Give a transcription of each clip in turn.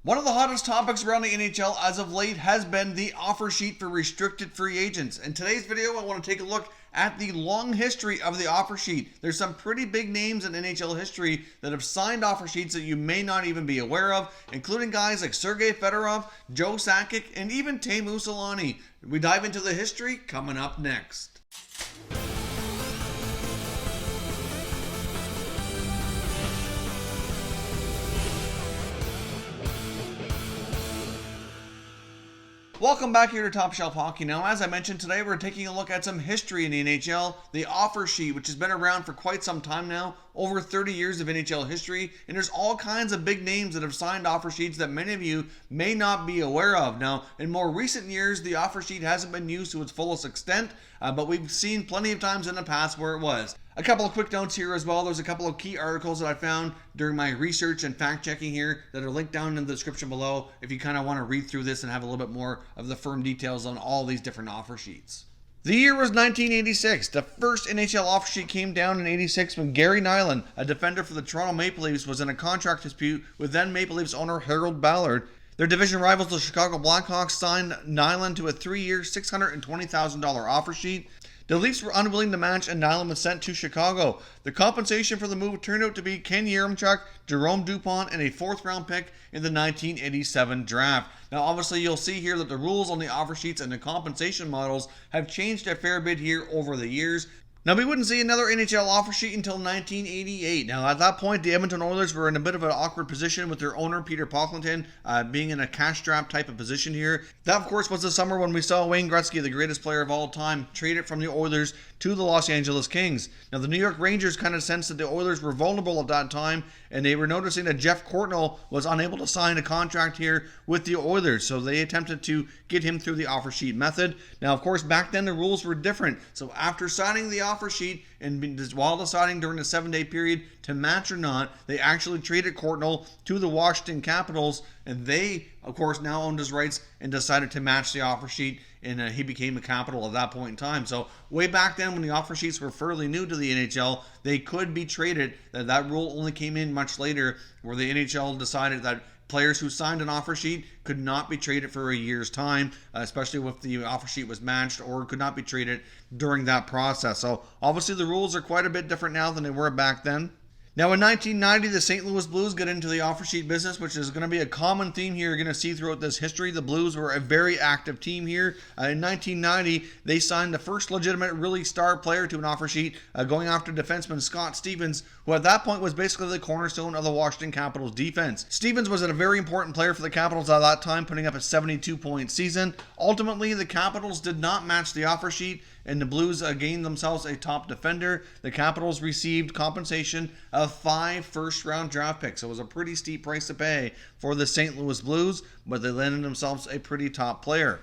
One of the hottest topics around the NHL as of late has been the offer sheet for restricted free agents. In today's video, I want to take a look at the long history of the offer sheet. There's some pretty big names in NHL history that have signed offer sheets that you may not even be aware of, including guys like Sergei Fedorov, Joe Sakic, and even Teemus. Selanne. We dive into the history coming up next. Welcome back here to Top Shelf Hockey. Now, as I mentioned today, we're taking a look at some history in the NHL, the offer sheet, which has been around for quite some time now, over 30 years of NHL history, and there's all kinds of big names that have signed offer sheets that many of you may not be aware of. Now, in more recent years, the offer sheet hasn't been used to its fullest extent, but we've seen plenty of times in the past where it was. A couple of quick notes here as well. There's a couple of key articles that I found during my research and fact checking here that are linked down in the description below if you kind of want to read through this and have a little bit more of the firm details on all these different offer sheets. The year was 1986. The first NHL offer sheet came down in 86 when Gary Nyland, a defender for the Toronto Maple Leafs, was in a contract dispute with then Maple Leafs owner Harold Ballard. Their division rivals, the Chicago Blackhawks, signed Nyland to a 3-year, $620,000 offer sheet. The Leafs were unwilling to match, and Nyland was sent to Chicago. The compensation for the move turned out to be Ken Yaremchuk, Jerome Dupont, and a 4th-round pick in the 1987 draft. Now, obviously, you'll see here that the rules on the offer sheets and the compensation models have changed a fair bit here over the years. Now, we wouldn't see another NHL offer sheet until 1988. Now, at that point, the Edmonton Oilers were in a bit of an awkward position with their owner, Peter Pocklington, being in a cash trap type of position here. That, of course, was the summer when we saw Wayne Gretzky, the greatest player of all time, traded from the Oilers to the Los Angeles Kings. Now, the New York Rangers kind of sensed that the Oilers were vulnerable at that time, and they were noticing that Jeff COURTNALL was unable to sign a contract here with the Oilers, so they attempted to get him through the offer sheet method. Now, of course, back then the rules were different, so after signing the offer sheet and while deciding during the 7-day period to match or not, they actually traded COURTNALL to the Washington Capitals, and they, of course, now owned his rights and decided to match the offer sheet, and he became a Capital at that point in time. So way back then when the offer sheets were fairly new to the NHL, they could be traded. That rule only came in much later, where the NHL decided that players who signed an offer sheet could not be traded for a year's time, especially if the offer sheet was matched, or could not be traded during that process. So obviously the rules are quite a bit different now than they were back then. Now, in 1990, the St. Louis Blues got into the offer sheet business, which is going to be a common theme here you're going to see throughout this history. The Blues were a very active team here. In 1990, they signed the first legitimate, really star player to an offer sheet, going after defenseman Scott Stevens, who at that point was basically the cornerstone of the Washington Capitals defense. Stevens was a very important player for the Capitals at that time, putting up a 72-point season. Ultimately, the Capitals did not match the offer sheet, and the Blues gained themselves a top defender. The Capitals received compensation of 5 first-round draft picks. So it was a pretty steep price to pay for the St. Louis Blues, but they landed themselves a pretty top player.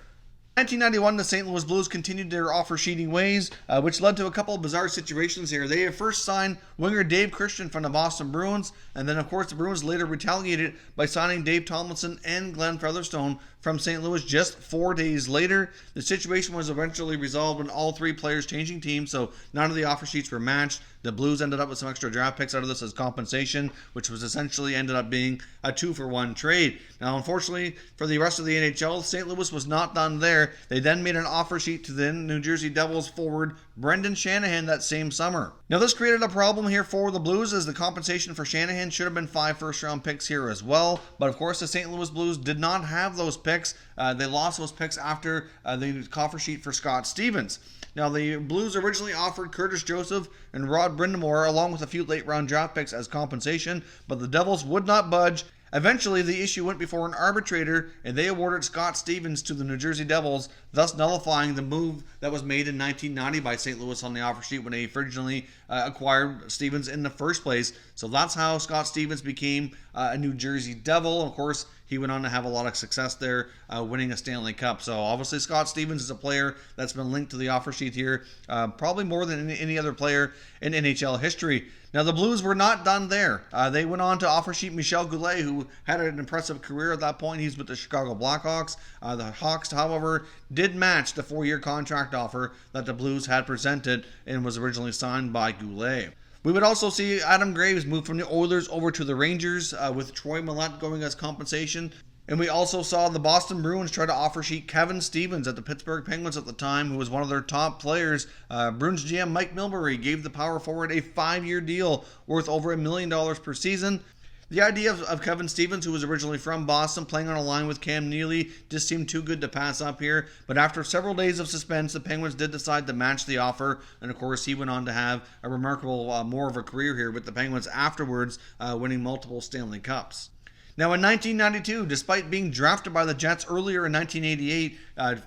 In 1991, the St. Louis Blues continued their offer sheeting ways, which led to a couple of bizarre situations here. They had first signed winger Dave Christian from the Boston Bruins, and then, of course, the Bruins later retaliated by signing Dave THOMLINSON and Glenn Featherstone from St. Louis just 4 days later. The situation was eventually resolved when all 3 players changing teams, so none of the offer sheets were matched. The Blues ended up with some extra draft picks out of this as compensation, which was essentially ended up being a 2-for-1 trade. Now, unfortunately, for the rest of the NHL, St. Louis was not done there. They then made an offer sheet to the New Jersey Devils forward Brendan Shanahan that same summer. Now, this created a problem here for the Blues, as the compensation for Shanahan should have been 5 first-round picks here as well. But, of course, the St. Louis Blues did not have those picks. They lost those picks after the offer sheet for Scott Stevens. Now, the Blues originally offered Curtis Joseph and Rod Brind'Amour along with a few late-round draft picks as compensation, but the Devils would not budge. Eventually, the issue went before an arbitrator, and they awarded Scott Stevens to the New Jersey Devils, thus nullifying the move that was made in 1990 by St. Louis on the offer sheet when they originally acquired Stevens in the first place. So that's how Scott Stevens became a New Jersey Devil. Of course, he went on to have a lot of success there, winning a Stanley Cup. So obviously Scott Stevens is a player that's been linked to the offer sheet here, probably more than any other player in NHL history. Now, the Blues were not done there. They went on to offer sheet Michel Goulet, who had an impressive career at that point. He's with the Chicago Blackhawks. The Hawks, however, did match the 4-year contract offer that the Blues had presented and was originally signed by Goulet. We would also see Adam Graves move from the Oilers over to the Rangers, with Troy Millette going as compensation. And we also saw the Boston Bruins try to offer sheet Kevin Stevens at the Pittsburgh Penguins at the time, who was one of their top players. Bruins GM Mike Milbury gave the power forward a 5-year deal worth over $1 million per season. The idea of Kevin Stevens, who was originally from Boston, playing on a line with Cam Neely, just seemed too good to pass up here. But after several days of suspense, the Penguins did decide to match the offer. And of course, he went on to have a remarkable, more of a career here with the Penguins afterwards, winning multiple Stanley Cups. Now in 1992, despite being drafted by the Jets earlier in 1988,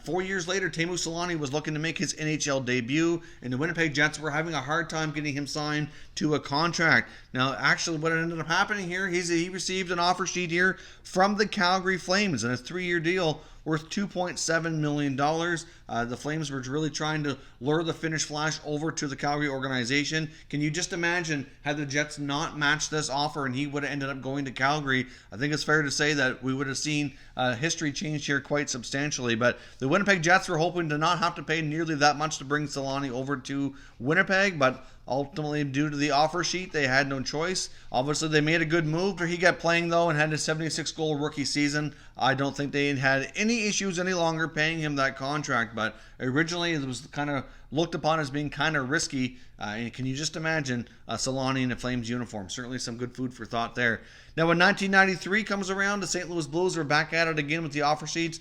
4 years later, Teemus Selanne was looking to make his NHL debut, and the Winnipeg Jets were having a hard time getting him signed to a contract. Now, actually, what ended up happening here, he received an offer sheet here from the Calgary Flames, and a 3-year deal worth $2.7 million. The Flames were really trying to lure the Finnish Flash over to the Calgary organization. Can you just imagine had the Jets not matched this offer and he would have ended up going to Calgary? I think it's fair to say that we would have seen history change here quite substantially. But the Winnipeg Jets were hoping to not have to pay nearly that much to bring Selanne over to Winnipeg, but ultimately, due to the offer sheet, they had no choice. Obviously, they made a good move. He got playing, though, and had a 76-goal rookie season. I don't think they had any issues any longer paying him that contract, but originally it was kind of looked upon as being kind of risky. And can you just imagine Selanne in a Flames uniform? Certainly some good food for thought there. Now, when 1993 comes around, the St. Louis Blues are back at it again with the offer sheets,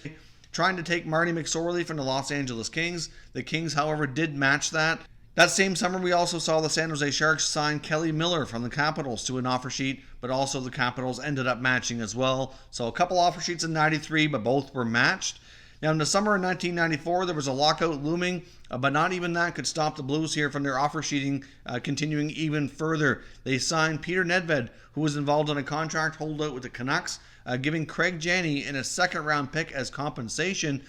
trying to take Marty McSorley from the Los Angeles Kings. The Kings, however, did match that. That same summer, we also saw the San Jose Sharks sign Kelly Miller from the Capitals to an offer sheet, but also the Capitals ended up matching as well. So a couple offer sheets in 93, but both were matched. Now, in the summer of 1994, there was a lockout looming, but not even that could stop the Blues here from their offer sheeting continuing even further. They signed Peter Nedved, who was involved in a contract holdout with the Canucks, giving Craig Janney in a second-round pick as compensation.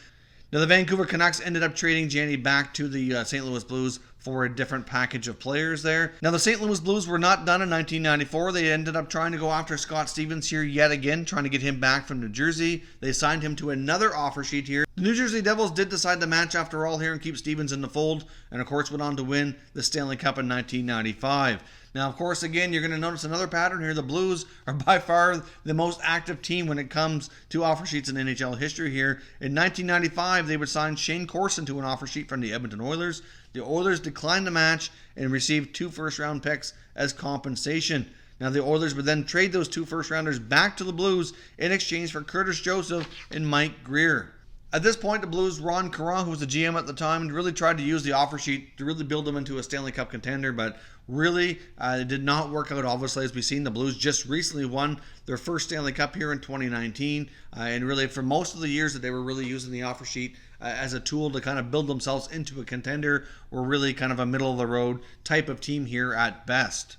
Now, the Vancouver Canucks ended up trading Janney back to the St. Louis Blues for a different package of players there. Now, the St. Louis Blues were not done in 1994. They ended up trying to go after Scott Stevens here yet again, trying to get him back from New Jersey. They signed him to another offer sheet here. The New Jersey Devils did decide to match after all here and keep Stevens in the fold, and of course went on to win the Stanley Cup in 1995. Now, of course, again, you're going to notice another pattern here. The Blues are by far the most active team when it comes to offer sheets in NHL history here. In 1995, they would sign Shane Corson to an offer sheet from the Edmonton Oilers. The Oilers declined the match and received 2 first-round picks as compensation. Now, the Oilers would then trade those 2 first-rounders back to the Blues in exchange for Curtis Joseph and Mike Greer. At this point, the Blues' Ron Caron, who was the GM at the time, really tried to use the offer sheet to really build them into a Stanley Cup contender, but really it did not work out. Obviously, as we've seen, the Blues just recently won their first Stanley Cup here in 2019, and really for most of the years that they were really using the offer sheet as a tool to kind of build themselves into a contender, were really kind of a middle-of-the-road type of team here at best.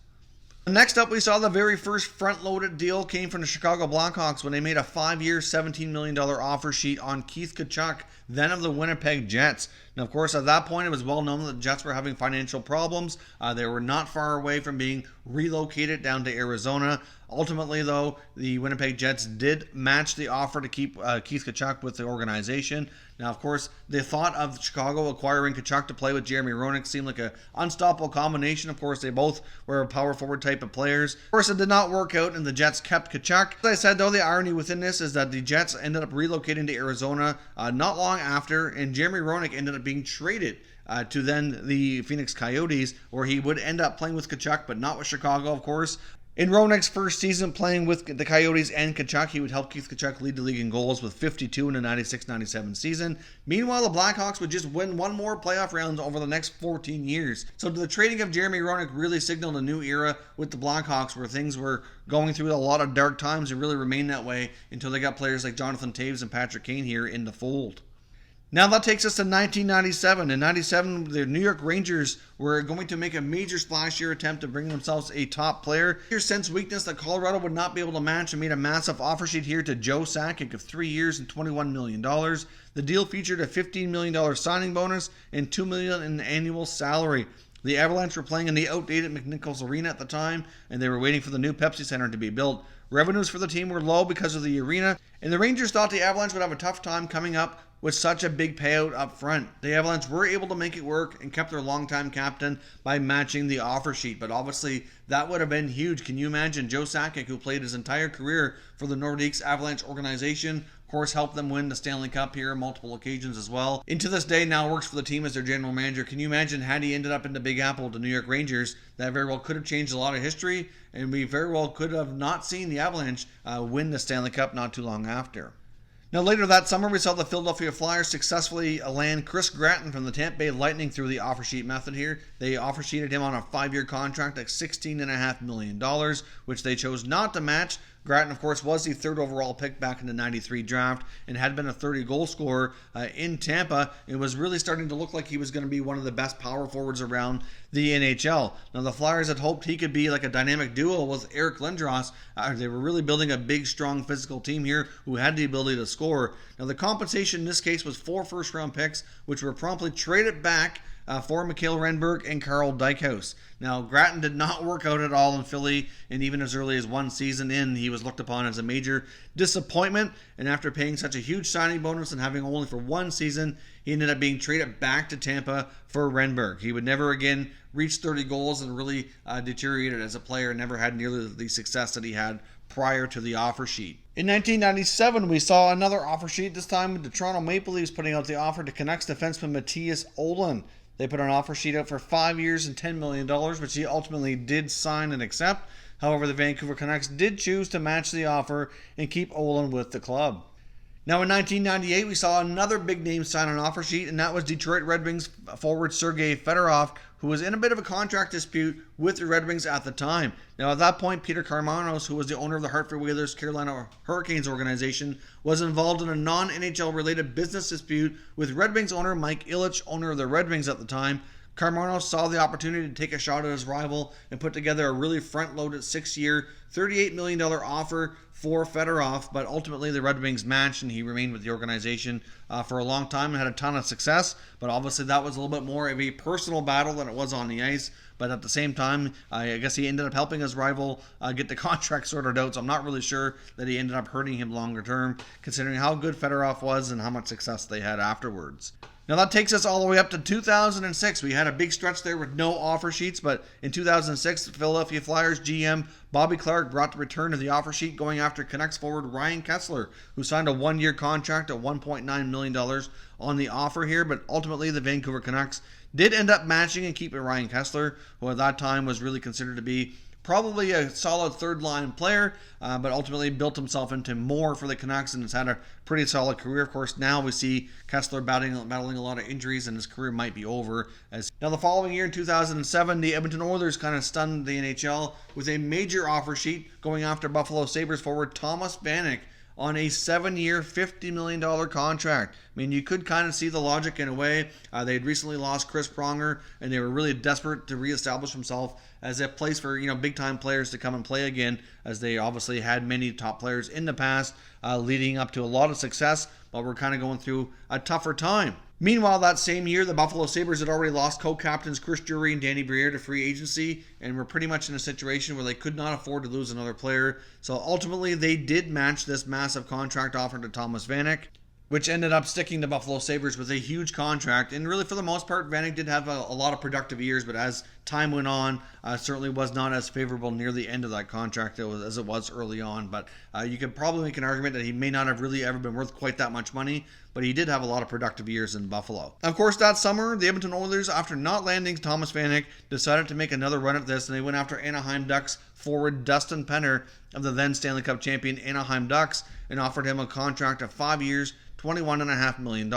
Next up, we saw the very first front-loaded deal came from the Chicago Blackhawks when they made a 5-year, $17 million offer sheet on Keith Tkachuk, then of the Winnipeg Jets. Now, of course, at that point, it was well known that the Jets were having financial problems. They were not far away from being relocated down to Arizona. Ultimately, though, the Winnipeg Jets did match the offer to keep Keith Tkachuk with the organization. Now, of course, the thought of Chicago acquiring Tkachuk to play with Jeremy Roenick seemed like an unstoppable combination. Of course, they both were a power forward type of players. Of course, it did not work out, and the Jets kept Tkachuk. As I said, though, the irony within this is that the Jets ended up relocating to Arizona not long after, and Jeremy Roenick ended up being traded to then the Phoenix Coyotes, where he would end up playing with Tkachuk, but not with Chicago, of course. In Roenick's first season playing with the Coyotes and Tkachuk, he would help Keith Tkachuk lead the league in goals with 52 in the 96-97 season. Meanwhile, the Blackhawks would just win one more playoff round over the next 14 years. So the trading of Jeremy Roenick really signaled a new era with the Blackhawks, where things were going through a lot of dark times and really remained that way until they got players like Jonathan Toews and Patrick Kane here in the fold. Now that takes us to 1997. In 97, the New York Rangers were going to make a major splash year attempt to bring themselves a top player. Here's sense weakness that Colorado would not be able to match and made a massive offer sheet here to Joe Sakic of 3 years and $21 million. The deal featured a $15 million signing bonus and $2 million in annual salary. The Avalanche were playing in the outdated McNichols Arena at the time, and they were waiting for the new Pepsi Center to be built. Revenues for the team were low because of the arena, and the Rangers thought the Avalanche would have a tough time coming up with such a big payout up front. The Avalanche were able to make it work and kept their longtime captain by matching the offer sheet, but obviously that would have been huge. Can you imagine Joe Sakic, who played his entire career for the Nordiques Avalanche organization, of course helped them win the Stanley Cup here on multiple occasions as well, and to this day now works for the team as their general manager. Can you imagine had he ended up in the Big Apple, the New York Rangers? That very well could have changed a lot of history, and we very well could have not seen the Avalanche win the Stanley Cup not too long after. Now, later that summer, we saw the Philadelphia Flyers successfully land Chris Gratton from the Tampa Bay Lightning through the offer sheet method here. They offer sheeted him on a 5-year contract at $16.5 million, which they chose not to match. Gratton, of course, was the 3rd overall pick back in the 93 draft and had been a 30-goal scorer in Tampa. It was really starting to look like he was going to be one of the best power forwards around the NHL. Now, the Flyers had hoped he could be like a dynamic duo with Eric Lindros. They were really building a big, strong, physical team here who had the ability to score. Now, the compensation in this case was 4 first-round picks, which were promptly traded back for Mikhail Renberg and Carl Dykhuis. Now, Gratton did not work out at all in Philly, and even as early as one season in, he was looked upon as a major disappointment, and after paying such a huge signing bonus and having only for one season, he ended up being traded back to Tampa for Renberg. He would never again reach 30 goals and really deteriorated as a player and never had nearly the success that he had prior to the offer sheet. In 1997, we saw another offer sheet, this time with the Toronto Maple Leafs putting out the offer to Canucks defenseman Mattias Ohlund. They put an offer sheet out for 5 years and $10 million, which he ultimately did sign and accept. However, the Vancouver Canucks did choose to match the offer and keep Ohlund with the club. Now, in 1998, we saw another big name sign an offer sheet, and that was Detroit Red Wings forward Sergei Fedorov, who was in a bit of a contract dispute with the Red Wings at the time. Now, at that point, Peter Karmanos, who was the owner of the Hartford Whalers Carolina Hurricanes organization, was involved in a non-NHL related business dispute with Red Wings owner Mike Ilitch, owner of the Red Wings at the time. Karmanos saw the opportunity to take a shot at his rival and put together a really front-loaded 6-year, $38 million offer for Fedorov, but ultimately the Red Wings matched and he remained with the organization for a long time and had a ton of success, but obviously that was a little bit more of a personal battle than it was on the ice. But at the same time, I guess he ended up helping his rival get the contract sorted out, so I'm not really sure that he ended up hurting him longer term, considering how good Fedorov was and how much success they had afterwards. Now that takes us all the way up to 2006. We had a big stretch there with no offer sheets, but in 2006, the Philadelphia Flyers GM Bobby Clarke brought the return of the offer sheet, going after Canucks forward Ryan Kesler, who signed a 1-year contract at $1.9 million on the offer here, but ultimately the Vancouver Canucks did end up matching and keeping Ryan Kesler, who at that time was really considered to be probably a solid third-line player, but ultimately built himself into more for the Canucks and has had a pretty solid career. Of course, now we see Kesler battling a lot of injuries and his career might be over. Now, the following year, in 2007, the Edmonton Oilers kind of stunned the NHL with a major offer sheet going after Buffalo Sabres forward Thomas Vanek on a 7-year, $50 million contract. I mean, you could kind of see the logic in a way. They had recently lost Chris Pronger, and they were really desperate to reestablish themselves as a place for, big-time players to come and play again, as they obviously had many top players in the past, leading up to a lot of success, but we're kind of going through a tougher time. Meanwhile, that same year, the Buffalo Sabres had already lost co-captains Chris Drury and Danny Briere to free agency and were pretty much in a situation where they could not afford to lose another player. So ultimately, they did match this massive contract offer to Thomas Vanek, which ended up sticking to Buffalo Sabres with a huge contract. And really, for the most part, Vanek did have a lot of productive years, but as time went on, certainly was not as favorable near the end of that contract as it was early on. But you could probably make an argument that he may not have really ever been worth quite that much money, but he did have a lot of productive years in Buffalo. Of course, that summer, the Edmonton Oilers, after not landing Thomas Vanek, decided to make another run at this, and they went after Anaheim Ducks forward Dustin Penner of the then Stanley Cup champion Anaheim Ducks and offered him a contract of 5 years, $21.5 million.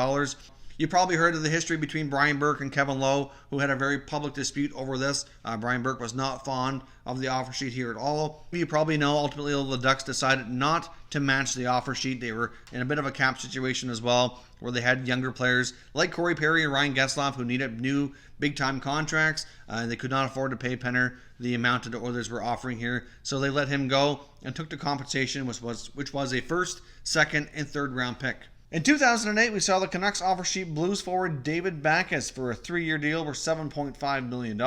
You probably heard of the history between Brian Burke and Kevin Lowe, who had a very public dispute over this. Brian Burke was not fond of the offer sheet here at all. You probably know ultimately the Ducks decided not to match the offer sheet. They were in a bit of a cap situation as well, where they had younger players like Corey Perry and Ryan Getzlaf who needed new big-time contracts. They could not afford to pay Penner the amount that the Oilers were offering here, so they let him go and took the compensation, which was a first, second, and third round pick. In 2008, we saw the Canucks offer sheet Blues forward David Backes for a 3-year deal worth $7.5 million.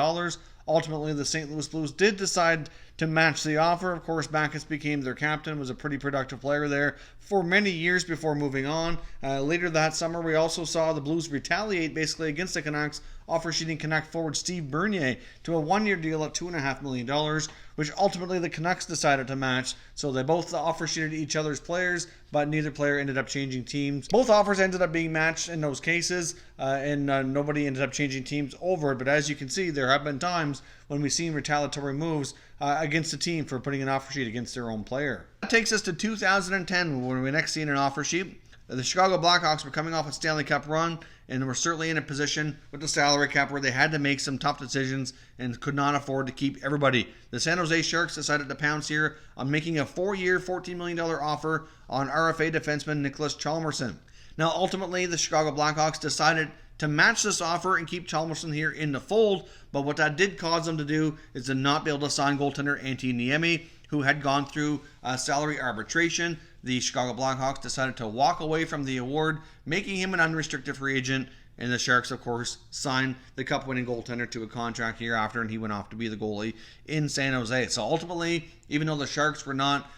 Ultimately, the St. Louis Blues did decide to match the offer. Of course, Backes became their captain, was a pretty productive player there for many years before moving on. Later that summer, we also saw the Blues retaliate basically against the Canucks, offer sheeting Canuck forward Steve Bernier to a one-year deal at $2.5 million, which ultimately the Canucks decided to match. So they both offer sheeted each other's players, but neither player ended up changing teams. Both offers ended up being matched in those cases, and nobody ended up changing teams over it. But as you can see, there have been times when we've seen retaliatory moves against a team for putting an offer sheet against their own player. That takes us to 2010 when we next seen an offer sheet. The Chicago Blackhawks were coming off a Stanley Cup run and were certainly in a position with the salary cap where they had to make some tough decisions and could not afford to keep everybody. The San Jose Sharks decided to pounce here on making a 4-year, $14 million offer on RFA defenseman NIKLAS HJALMARSSON. Now, ultimately, the Chicago Blackhawks decided to match this offer and keep HJALMARSSON here in the fold, but what that did cause them to do is to not be able to sign goaltender Antti Niemi, who had gone through salary arbitration. The Chicago Blackhawks decided to walk away from the award, making him an unrestricted free agent, and the Sharks, of course, signed the cup-winning goaltender to a contract here after, and he went off to be the goalie in San Jose. So ultimately, even though the Sharks were not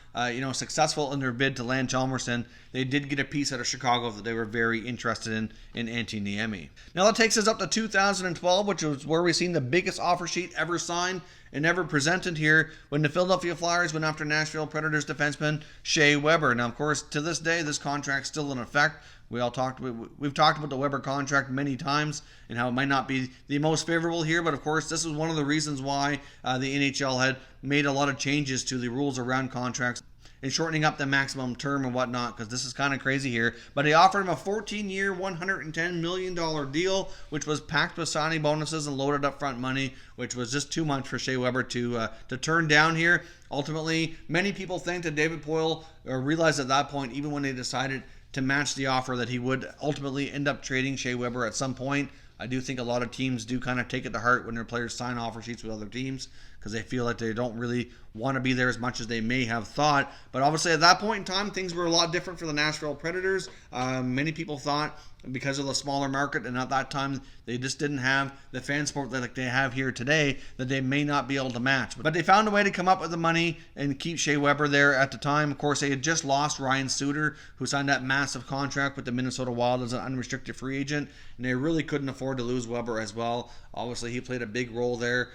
successful in their bid to land Hjalmarsson, they did get a piece out of Chicago that they were very interested in Antti Niemi. Now that takes us up to 2012, which was where we've seen the biggest offer sheet ever signed and ever presented here when the Philadelphia Flyers went after Nashville Predators defenseman Shea Weber. Now, of course, to this day, this contract's still in effect. We've talked about the Weber contract many times and how it might not be the most favorable here, but of course, this is one of the reasons why the NHL had made a lot of changes to the rules around contracts and shortening up the maximum term and whatnot, because this is kind of crazy here. But they offered him a 14-year, $110 million deal, which was packed with signing bonuses and loaded up front money, which was just too much for Shea Weber to turn down here. Ultimately, many people think that David Poile realized at that point, even when they decided to match the offer, that he would ultimately end up trading Shea Weber at some point. I do think a lot of teams do kind of take it to heart when their players sign offer sheets with other teams, because they feel like they don't really want to be there as much as they may have thought. But obviously at that point in time, things were a lot different for the Nashville Predators. Many people thought, because of the smaller market, and at that time they just didn't have the fan support that they have here today, that they may not be able to match. But they found a way to come up with the money and keep Shea Weber there at the time. Of course, they had just lost Ryan Suter, who signed that massive contract with the Minnesota Wild as an unrestricted free agent, and they really couldn't afford to lose Weber as well. Obviously, he played a big role there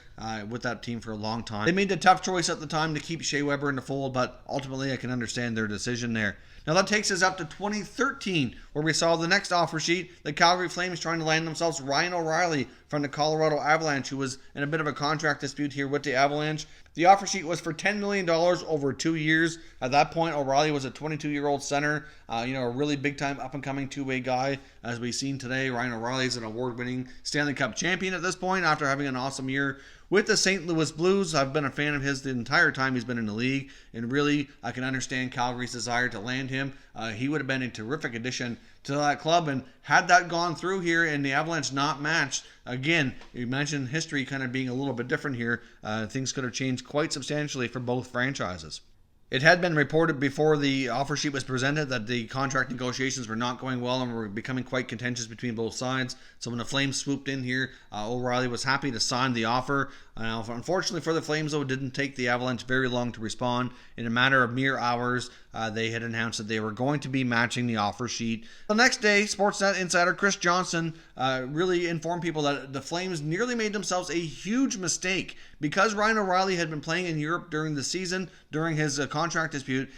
with that team for a long time. They made the tough choice at the time to keep Shea Weber in the fold, but ultimately I can understand their decision there. Now that takes us up to 2013, where we saw the next offer sheet, the Calgary Flames trying to land themselves Ryan O'Reilly from the Colorado Avalanche, who was in a bit of a contract dispute here with the Avalanche. The offer sheet was for $10 million over 2 years. At that point, O'Reilly was a 22-year-old center, a really big-time up-and-coming two-way guy. As we've seen today, Ryan O'Reilly is an award-winning Stanley Cup champion at this point after having an awesome year with the St. Louis Blues. I've been a fan of his the entire time he's been in the league, and really, I can understand Calgary's desire to land him. He would have been a terrific addition to that club, and had that gone through here and the Avalanche not matched, again, you mentioned history kind of being a little bit different here, things could have changed quite substantially for both franchises. It had been reported before the offer sheet was presented that the contract negotiations were not going well and were becoming quite contentious between both sides. So when the Flames swooped in here, O'Reilly was happy to sign the offer. Unfortunately for the Flames, though, it didn't take the Avalanche very long to respond. In a matter of mere hours, they had announced that they were going to be matching the offer sheet. The next day, Sportsnet insider Chris Johnson really informed people that the Flames nearly made themselves a huge mistake. Because Ryan O'Reilly had been playing in Europe during the season, during his contract dispute,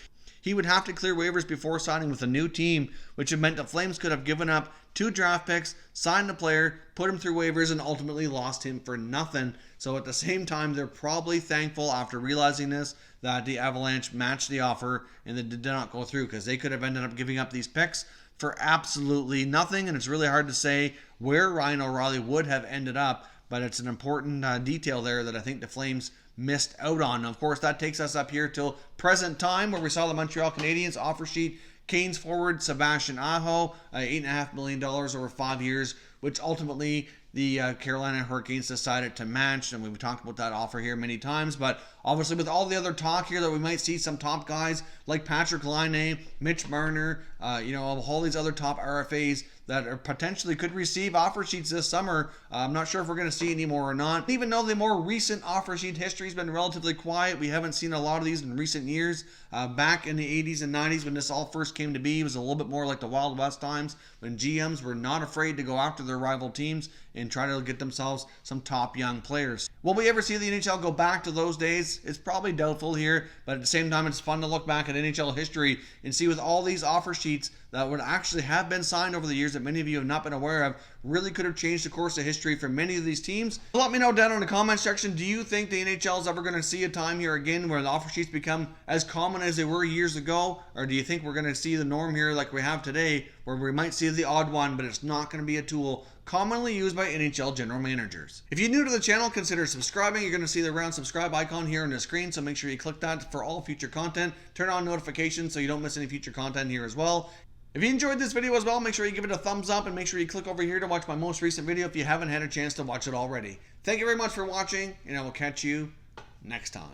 he would have to clear waivers before signing with a new team, which meant the Flames could have given up 2 draft picks, signed the player, put him through waivers, and ultimately lost him for nothing. So at the same time, they're probably thankful after realizing this that the Avalanche matched the offer and that did not go through, because they could have ended up giving up these picks for absolutely nothing, and it's really hard to say where Ryan O'Reilly would have ended up, but it's an important detail there that I think the Flames missed out on. Of course, that takes us up here till present time, where we saw the Montreal Canadiens offer sheet Canes forward Sebastian Aho, $8.5 million over 5 years, which ultimately the Carolina Hurricanes decided to match, and we've talked about that offer here many times. But obviously, with all the other talk here that we might see some top guys like Patrick Laine, Mitch Marner, all these other top RFAs that are potentially could receive offer sheets this summer. I'm not sure if we're going to see any more or not. Even though the more recent offer sheet history has been relatively quiet, we haven't seen a lot of these in recent years. Back in the 80s and 90s when this all first came to be, it was a little bit more like the Wild West times when GMs were not afraid to go after their rival teams and try to get themselves some top young players. Will we ever see the NHL go back to those days? It's probably doubtful here, but at the same time, it's fun to look back at NHL history and see with all these offer sheets that would actually have been signed over the years that many of you have not been aware of, really could have changed the course of history for many of these teams. Let me know down in the comment section, do you think the NHL is ever going to see a time here again where the offer sheets become as common as they were years ago? Or do you think we're going to see the norm here like we have today, where we might see the odd one, but it's not going to be a tool commonly used by NHL general managers? If you're new to the channel, consider subscribing. You're going to see the round subscribe icon here on the screen, so make sure you click that for all future content. Turn on notifications so you don't miss any future content here as well. If you enjoyed this video as well, make sure you give it a thumbs up and make sure you click over here to watch my most recent video if you haven't had a chance to watch it already. Thank you very much for watching, and I will catch you next time.